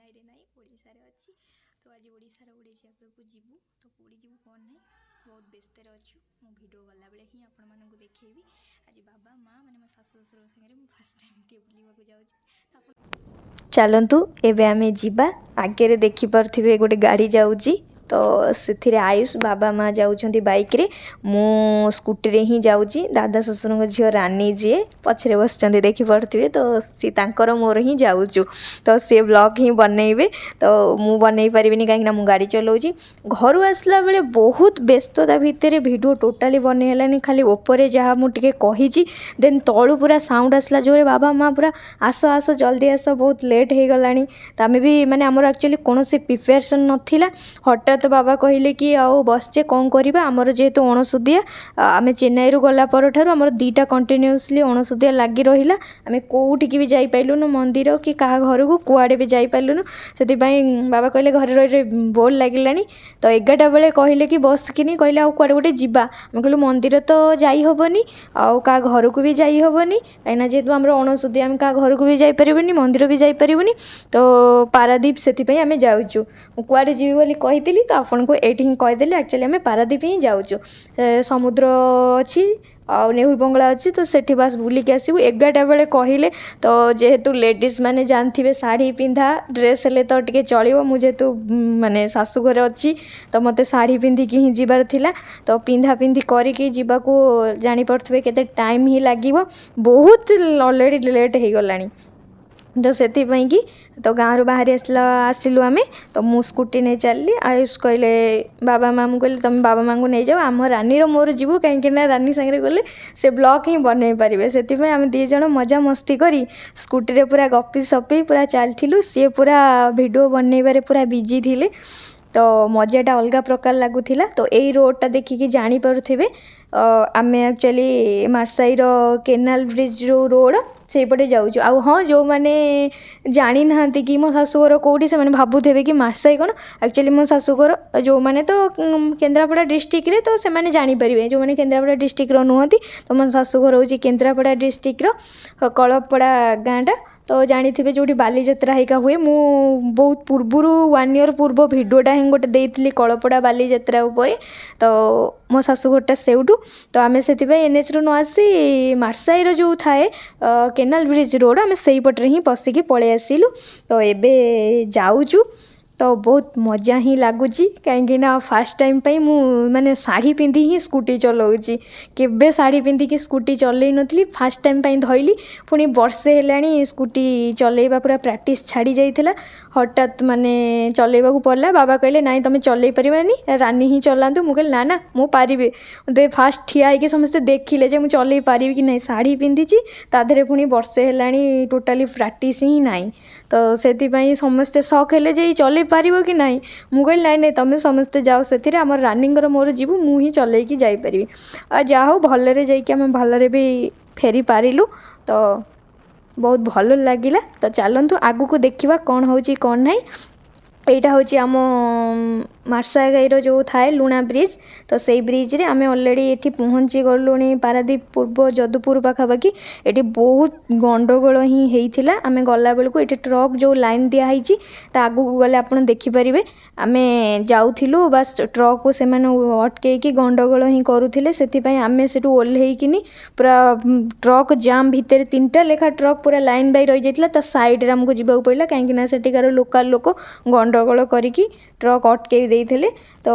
बाहर ना ओडिशा रे अच्छी तो आज ओडिशार गोटे जगह को जीवु तो कौड़ी जीवु कौन ना बहुत व्यस्त अच्छु मो भिड गला बेले ही आपण मानक देखी आज बाबा माँ मैंने मो शाशु शशुर सागर फर्स्ट टाइम टे बुलवाक जाऊँ चलतु एवं आम जा आगे देखिपे गोटे गाड़ी जाऊँगी तो से आयुष बाबा माँ जाऊँच बाइक रे मु स्कूटी रे ही जाऊँगी दादा शशुर झील रानी जी पछरे बस देखिपे तो सी तांकर मोर ही जाऊँ तो सी ब्लॉग ही बनइबे तो मु बनई पारिनी कहीं मु गाड़ी चलाऊँगी घर आसला बेले बहुत व्यस्तता भितर वीडियो टोटाली बनईलानी खाली ओपरे जहाँ मुझे कही देन तलू पूरा साउंड आसला जोरे बाबा माँ पूरा आस आस जल्दी आस बहुत लेट हो गला तो आम भी माने आमर एक्चुअली कौन प्रिपेरेसन नाला हठात तो बाबा कहले कि आओ बसचे कौन करवा आमर जेहेतु अणसुदिया आम चेन्नई रु गला पर ठार आमर दुईटा कंटिन्यूअसली अणसुदिया लगी रहा आम कौटिकी भी जापलुनु मंदिर कि क्या घर को कुआड़े भी जापलुनु से बाबा कहले घर रही बोर लगिलानी तो 11टा बेले कहले कि बस किनी कहले आउ कुआड़े गोटे जीवा आम कहलु मंदिर तो जाई हबनी आउ का घर को भी जाई हबनी कहीं जेहेतु आमर अणसुदिया आम क्या घर को भी जापरिबनी मंदिर भी जापरिबनी तो पारादीप से आम जाऊँ कुआड़े जीवी बोली कही तो आपन को ये कहीदेली एक्चुअली आम पारादीप ही जाऊँ समुद्र अच्छी आ नेहुर बंगला अच्छी तो सेठी बास बुलिक आसबू 11टा बेले कहले तो जेहेतु लेडीज माने जानथिबे साड़ी पिंधा ड्रेस हेले तो टिके चलिबो मु जेहेतु माने सासू घरे अच्छी तो मते साड़ी पिंधिकी ही जीवार थिला तो पिंधा पिंधि करिकी जीवाको जानी पड़थबे केते टाइम ही लागिवो बहुत ऑलरेडी लेट हो गलानी तो से कि तो गाँव बाहरी आसिलु आमे तो मु स्कूटी नहीं चलली आयुष कहले बाबा माँ मुझे कहले तुम बाबा माँ को नहीं जाओ आम रानी मोर जीवु कहीं रानी सागर गले से ब्लॉग ही बनई पारे से आम दीज मजा मस्ती करी स्कूटी रे पूरा गपी सपी पूरा चलू सी पूरा वीडियो बनईबारे पूरा बिजी थिले तो मजाटा अलग प्रकार लगुला तो यही रोडटा देखिकी जापे आम एक्चुअली मार्साईर केनाल ब्रिज जो रोड से पटे जाऊँ आउ हाँ जो मैंने जानी ना कि मो शाशुघर कौटी से भावुथे कि मार्साई कौन एक्चुअली मो शाशुघर जो मैंने तो केन्द्रापड़ा डिस्ट्रिक्ट रे तो से जानीपर जो मैंने केन्द्रापड़ा डिस्ट्रिक्ट नुहति तो मो शाशुघर हूँ केन्द्रापड़ा डिस्ट्रिक्ट कलपड़ा गाँटा तो जानी थे जो बालीजात्रा हिका हुए मु बहुत पूर्वर 1 ईयर पूर्व भिडियोटा ही गोटे देती कलपड़ा बालीजात्रा उपरे तो मो शाशुघरटा सेउटू तो आम से एनएच रु न आसी मार्साईर जो थाए केनाल ब्रिज रोड आम से पटे ही पशिकी पलि आसिलु तो एबे जाऊँ तो बहुत मजा ही लगुच कहीं फास्ट टाइम पे मु माने साड़ी पिंधि ही स्कूटी चलाऊँगी केबे साड़ी पिंधिकी स्कूटी चलई नी फास्ट टाइम पे धइली पुणी वर्षे हेलाणी स्कूटी चलैबा पूरा प्रैक्टिस छाड़ी जाइथिला हठात माने चलैबा को पड़ला बाबा कहले नाई तुम चलई परिबानी रानी ही चलातु मु कहले ना मु पारिबे दे फास्ट ठिया होइके समस्ते देखिले जे मु चलई पारिबे कि नहीं साड़ी पिंधिची ताधरे पुणी वर्षे हेलाणी टोटाली प्रैक्टिस ही नाई तो से समस्ते शौक हेले जे चलई पारिबो कि नहीं मु कहले नाई नाई तुम समस्ते जाओ से आम रानींगर मोर जीवु मु ही चलैकी जाइपारि आ जा हो भलरे जाइके आम भलरे भी फेरी पारिलु तो बहुत भल लगिला तो चलतु आगु को देखिबा कौन होची कौन नहीं एटा होची आम मार्सागाईर जो थाए लुणा ब्रिज तो से ब्रिज रे आमे ऑलरेडी एठी पहुँची गलुणी पारादीप पूर्व जदुपुर पाखापाखि एठी बहुत गंडगोल ही हेइथिला आमे गला बेल को एठी ट्रक जो लाइन दिया हिची ता आगु गले आपण देखि परिबे आमे जाउथिलु बस ट्रक को से माने अटके कि गंडगोल ही करूथिले सेति पई आमे सेटु ओल्हेई किनी पूरा ट्रक जाम भितर 3टा लेखा ट्रक पूरा लाइन बाई रहि जाइतिला ता साइड रे हमको जिबाउ पइला काहे कि ना सेटिकार लोकल लोक गंडगोल करिकी ट्रक अटके देइथिले तो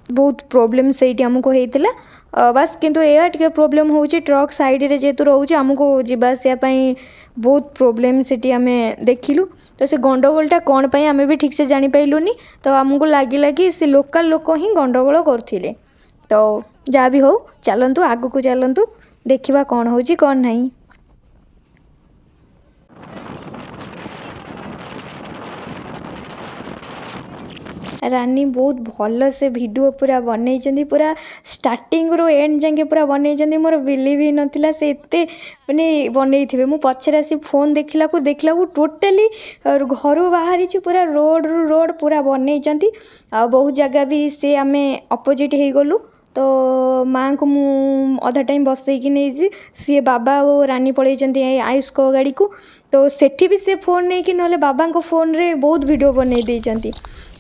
बहुत प्रोब्लेम सेठी हमको होइतिला बस किंतु एया टिके प्रोब्लेम होउची ट्रक साइड रे जेतु रहउची हमको जिबासिया पई बहुत प्रोब्लेम सेठी हमें देखिलु तो से गंडगोलटा कौन पई हमें भी ठीक से जानी पाइलुनी तो हमको लागिला कि से लोकल लोक ही गंडगोल करथिले तो जा भी हो चलंतु आगु को चलंतु देखिबा कौन होउची कौन नहीं रानी बहुत भल से वीडियो पूरा बनई पूरा स्टार्टिंग रो एंड जाके पूरा बनई मोर बिलीव ही नथिला से एते माने बनई थे मु पछरे आसी फोन देखला को टोटली घर बाहरी पूरा रोड पूरा बनई आ बहुत जगह भी से आमे अपोजिट हो गलु तो माँ को मु अधा टाइम बसैकी नहीं सी बाबा और रानी पलैंती आयुष को गाड़ी को तो सेठी भी से फोन नहीं कि ना बाबा को फोन रे बहुत वीडियो बनई देती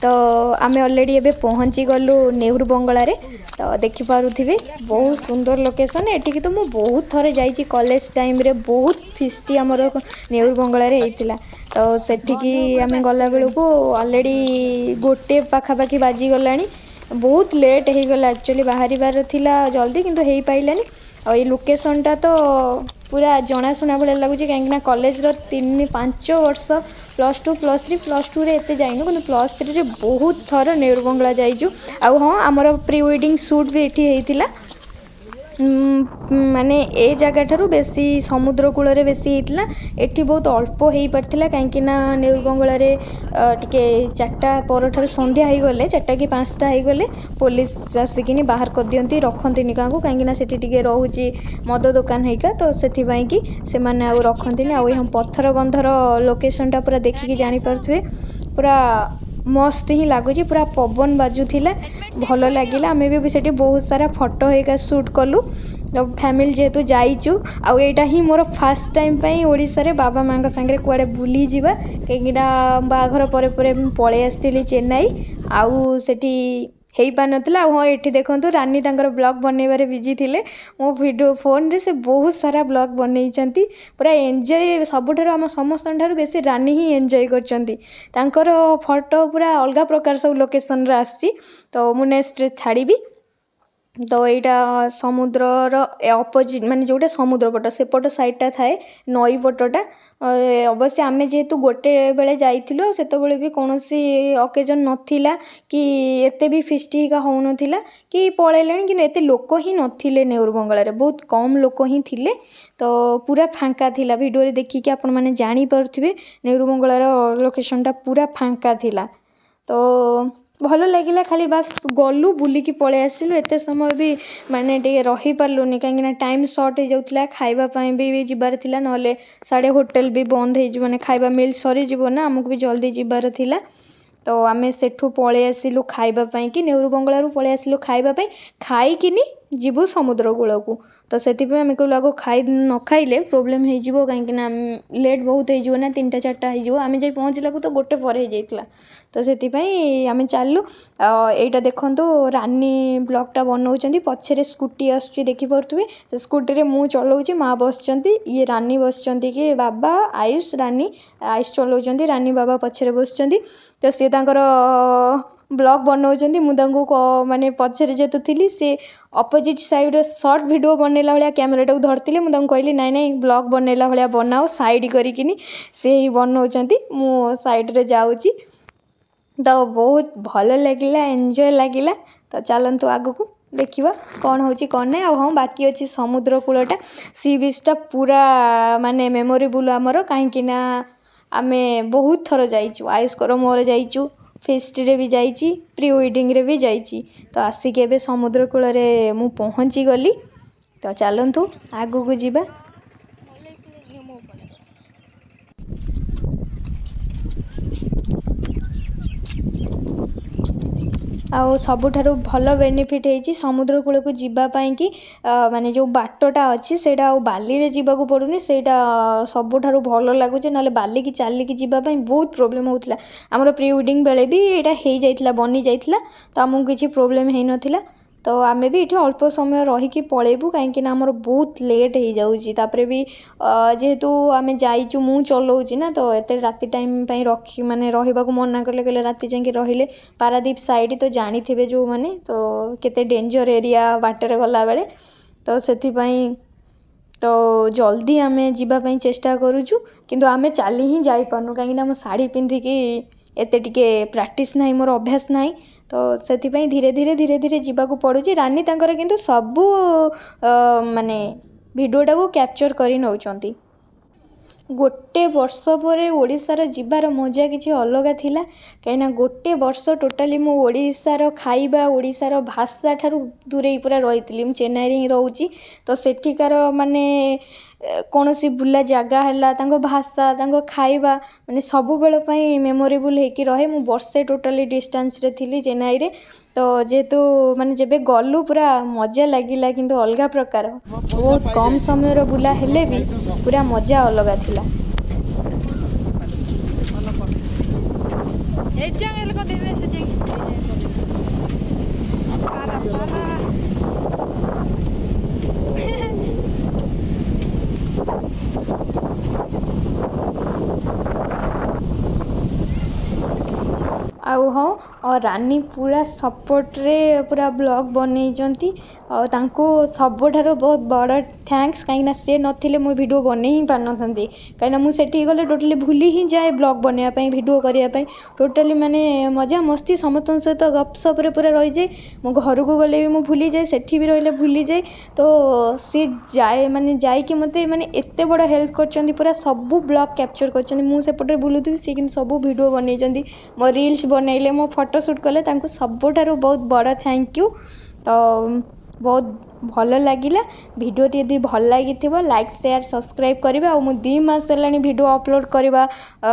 तो आम अलरेडी एबे पहुँची गलु नेहरू बंगला रे तो देखिपे बहुत सुंदर लोकेशन एटिकी तो मुझे बहुत थरे जाइए कॉलेज टाइम रे बहुत फिस्टी आमर नेहरू बंगला रे होता तो सेठिकी आम गला बेलू अलरेडी गोटे पाखापाखि बाजिगला बहुत लेट हो गला एक्चुअली बाहर थिला जल्दी किंतु हो पाइलानी और ये लोकेशनटा तो पूरा जनाशुना भाई लगुच कहीं कॉलेज 3-5 वर्ष +2 +3 +2 रे एते जाइनु कि +3 रे बहुत थर नेहरू बंगला जाइजु आ हाँ आमर प्री वेडिंग शूट भी ये होता माने ए जगह ठारू बेसी समुद्र कूल रे बेसी होता एठी बहुत अल्प हो पारथिला कहीं नेहरू बंगला रे टिके 4टा पर ठारू संध्या हो गले 4टा कि 5टा हो गले पुलिस आसिकिनी बाहर कर दियंती रखंतिनी काकू कहीं सेठी टिके रहूची मद दुकान हेका तो सेथि पई कि से माने आ रखंतिनी आ हम पत्थर बंधर लोकेशनटा पूरा देखिकी जानि पारथुवे पूरा मस्त ही लगुच पूरा पवन बाजुला भल लगे आम भी सेठी बहुत सारा फोटो हेका शूट कलु तो फैमिली जेहेतु जाइचु आईटा ही मोर फास्ट टाइम ओडिशा रे बाबा माँ सांगे कुआडे बुली जीवा कहीं बाघर पर पलि आसती चेन्नई आउ सेठी हो पार नाला हाँ ये देखूँ रानी तांकर ब्लॉग बनइबारे बिजी थे मो वीडियो फोन रे से बहुत सारा ब्लॉग बनई पूरा एंजॉय सबुठ आम समस्त बेसी रानी ही एंजॉय कर फोटो पूरा अलग प्रकार सब लोकेशन रे आसी तो मु नेक्स्ट छाड़ी तो यहाँ समुद्रर अपोजिट माने जोटा समुद्र पट सेपट साइडटा थाए नई पटटा अवश्य आमे जेहेतु गोटे बेले जाइथिलु सेतबेले भी कौनसी ओकेजन नथिला कि एते भी फिस्टिका हो नथिला कि पळैलेनी कि एते लोक ही नथिले नेहरू बंगला रे बहुत कम लोक ही थिले तो पूरा फांका थिला वीडियो रे देखिके आपण माने जानि पारुथिबे नेहरू बंगला रो लोकेशनटा पूरा फांका थिला तो भल लगिला खाली बास गलु बुलिकी पळे आसिलु एते समय भी माने टे रही पारलुनी कहीं टाइम सर्ट हो जाउतला खाइबा पई भी जिबार थिला नले साडे होटल भी बंद हो माने खाइबा मिल सरी जीवो ना हमको भी जल्दी जिबार थिला तो आमे सेठू पळे आसिलु खाइबा पई कि नेहरू बंगला रु पळे आसिलु खाइबा पई खाइकिनी जीवु समुद्र कूल को तो से आम कहलु आगे खाई न खाइले प्रोब्लेम हो कहीं लेट बहुत हो ना 3टा 4टा हो आम जा पहुँचला तो गोटे पर हो जाता तो से आम चलु यहाँ देखु रानी ब्लॉगटा बनाऊँ पछरे स्कूटी आसुची देखिपे स्कूटी रे मु चलाऊँ माँ बस ये रानी बस कि बाबा आयुष रानी आयुष चलाऊँ रानी बाबा पछरे बस तो सी ब्लॉग बनाऊँ मुझे माने पछरे जेतु थी सी अपोजिट साइड सर्ट वीडियो बनैला भाया कैमेराटा को धरती मुझे कहली नाई नाई ब्लॉग बनैला भाया बनाओ साइड करिकिनी से ही बनाऊँ मु साइड रे जाऊँगी तो बहुत भल लगिला एंजॉय लगिला तो चलतु आगु को देखिबा कौन होची कौन नहीं हाँ बाकी अच्छी समुद्र कूलटा सी बीचटा पूरा माने मेमोरेबल आमर कहीं आमे बहुत थर जाइचु आयुष्कर मोर जाइचु फेस्ट रे भी जाइची प्री वेडिंग रे भी जाइची तो आसिक एबे समुद्र कूल रे मु पहुँची गली तो चलतु आगु को जीवा आउ सबुठारु भल बेनिफिट है समुद्र कूल को जीवाई कि माने जो बाटटा अच्छी से बाली रे जीवाक पड़ुनी से सबुठारु भल लगुच ना बाली की चलिकी जीवाई बहुत प्रोब्लेम होता आमर प्री वेडिंग बेले भी यहाँ हो जाइथिला बनी जाइथिला तो आमको किसी प्रोब्लेम है नथिला तो आमे भी ये अल्प समय रहीकि पलैबू कहीं आमर बहुत लेट हो जाऊँगी भी जेहेतु आमे जाइचु मु चलाऊँगी ना तो एत राति टाइम रखी माने रहिबा को मना कले कहले राति जाके रहिले पारादीप साइड तो जानी थे जो माने तो केते डेंजर एरिया बाटर गला बेले तो सेथिपाई तो जल्दी आमे जीवाई चेष्टा करूचु किंतु आमे चली ही जाई पारनु कहीं आम शाढ़ी पिंधिकी एते टिके प्रैक्टिस नाही मोर अभ्यास नाही तो सेथिपाई धीरे धीरे धीरे धीरे जीवाक पड़ुची रानी तांकर किंतु सबू माने वीडियोटा को कैप्चर करी नौचंती गोटे वर्ष पर ओडिशार जीवार मजा किसी अलग थिला कहीं गोटे वर्ष टोटाली मु ओडिशार खाइबा ओडिशार भाषा ठारू दूरे पूरा रही चेन्नई रे ही रोची तो सेठिकार माने कौन सी बुला जगह है भाषा खाइबा माने सब बेल मेमोरेबल होकर रहे। मु वर्षे टोटाली डिस्टेंस रे थी चेन्नई रे। तो जेहेतु माने जेबे गलु पूरा मजा लगिला किंतु अलग प्रकार बहुत कम समय बुला हेले भी पूरा मजा अलग थिला। आउ हाँ और रानी पूरा सपोर्ट रे पूरा ब्लॉग बनई और तांको सबठारो बहुत बड़ थैंक्स कहीं से नथिले मु वीडियो बने ही पार नथंती कहीं मुझे गले टोटली भूली ही जाए ब्लॉग बनवाई वीडियो करने टोटली माने मजा मस्ती समस्त सहित गपसप पूरा रही जाए। मो घर को गले भी मुझे भूली जाए सेठी भी रही भूली जाए। तो सी जाए माने जाइए मत माने एत बड़ हेल्प कर पूरा सबू ब्लॉग कैप्चर कर मुझे बुलूथी सी कि सब वीडियो बनई मो रील्स बनइले मो फोटो शूट कले सबुठारु बहुत बड़ थैंक यू। तो बहुत भल लगिला वीडियोटी यदि भल लगी लाइक शेयर सब्सक्राइब करेंगे। और मु 2 मास है वीडियो अपलोड करवा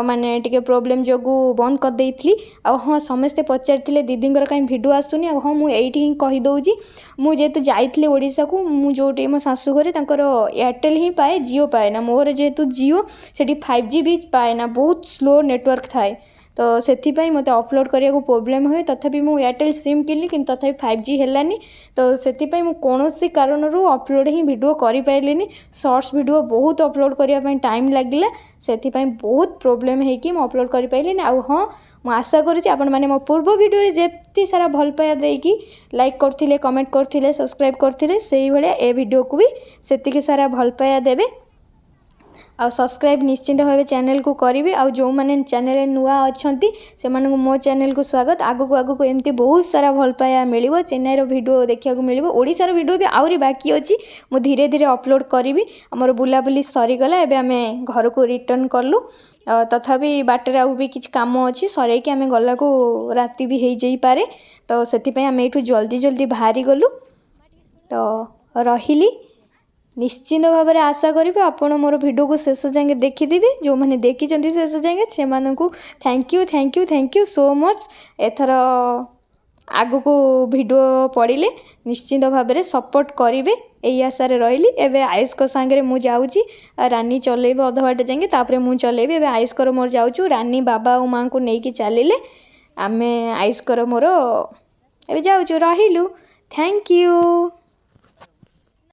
माने टिके प्रोब्लेम जो बंद कर देइथली। आ हाँ समस्ते पचारि दीदी कहीं वीडियो आसुनी आ हाँ मुझे ही कहीदे मुझे जाइली ओडिशा को मु जो मो शाशु घरे एयरटेल ही पाए जियो पाए ना मोर जेहेतु जियो से 5G भी पाए ना बहुत स्लो नेटवर्क थाए। तो से मत अपलोड करने को प्रोब्लेम हुए तथापि मु एयरटेल सिम किनी कि तथापि 5G हेलानी। तो से कौन सी कारण अपलोड ही वीडियो कर पारे शॉर्ट्स वीडियो बहुत अपलोड करने टाइम लगिला से बहुत प्रोब्लेम होकि अपलोड कर पारे। आ हाँ मुझे आशा करुँच आपण मैंने मो पूर्व वीडियो जेती सारा भल पाया देकी लाइक करथिले कमेंट करथिले सब्सक्राइब करथिले से भाया ए वीडियो को भी सेतिकी सारा भल पाया देबे। आ सब्सक्राइब निश्चिंत भाव चैनल को करेंगे। आ जो मैंने चैनल नुआ अच्छा से मो चैनल को स्वागत आगु आगु एमती बहुत सारा भल पाया मिल चेन्नई वीडियो देखा मिले ओडिशार वीडियो भी आहरी बाकी अच्छी मु धीरे धीरे अपलोड करी। आमर बुलाबुली सरीगला एबे आमे घर को रिटर्न कलु तथापि बाटर आउ भी किसी काम अच्छी सर आम गला को राति भी हो जाई पारे। तो से आम एठू जल्दी जल्दी बाहरी गलु। तो रही निश्चिंत भाव में आशा करी आपण मोर वीडियो को शेष जाए देखिदेवे जो मैंने देखी शेष जाए से थैंक यू सो मच। एथर आगु को वीडियो पड़े निश्चिंत भाव में सपोर्ट करेंगे यही आशा रही। एवं आयुष को सांगे मु जाऊँगी रानी चलेबे अध बाट जाए तापर मु चलेबी एवं आयुष कर मोर जाऊँ रानी बाबा और माँ को लेकिन चलिले आम आयुष कर मोर ए जाऊँ रही। Thank you.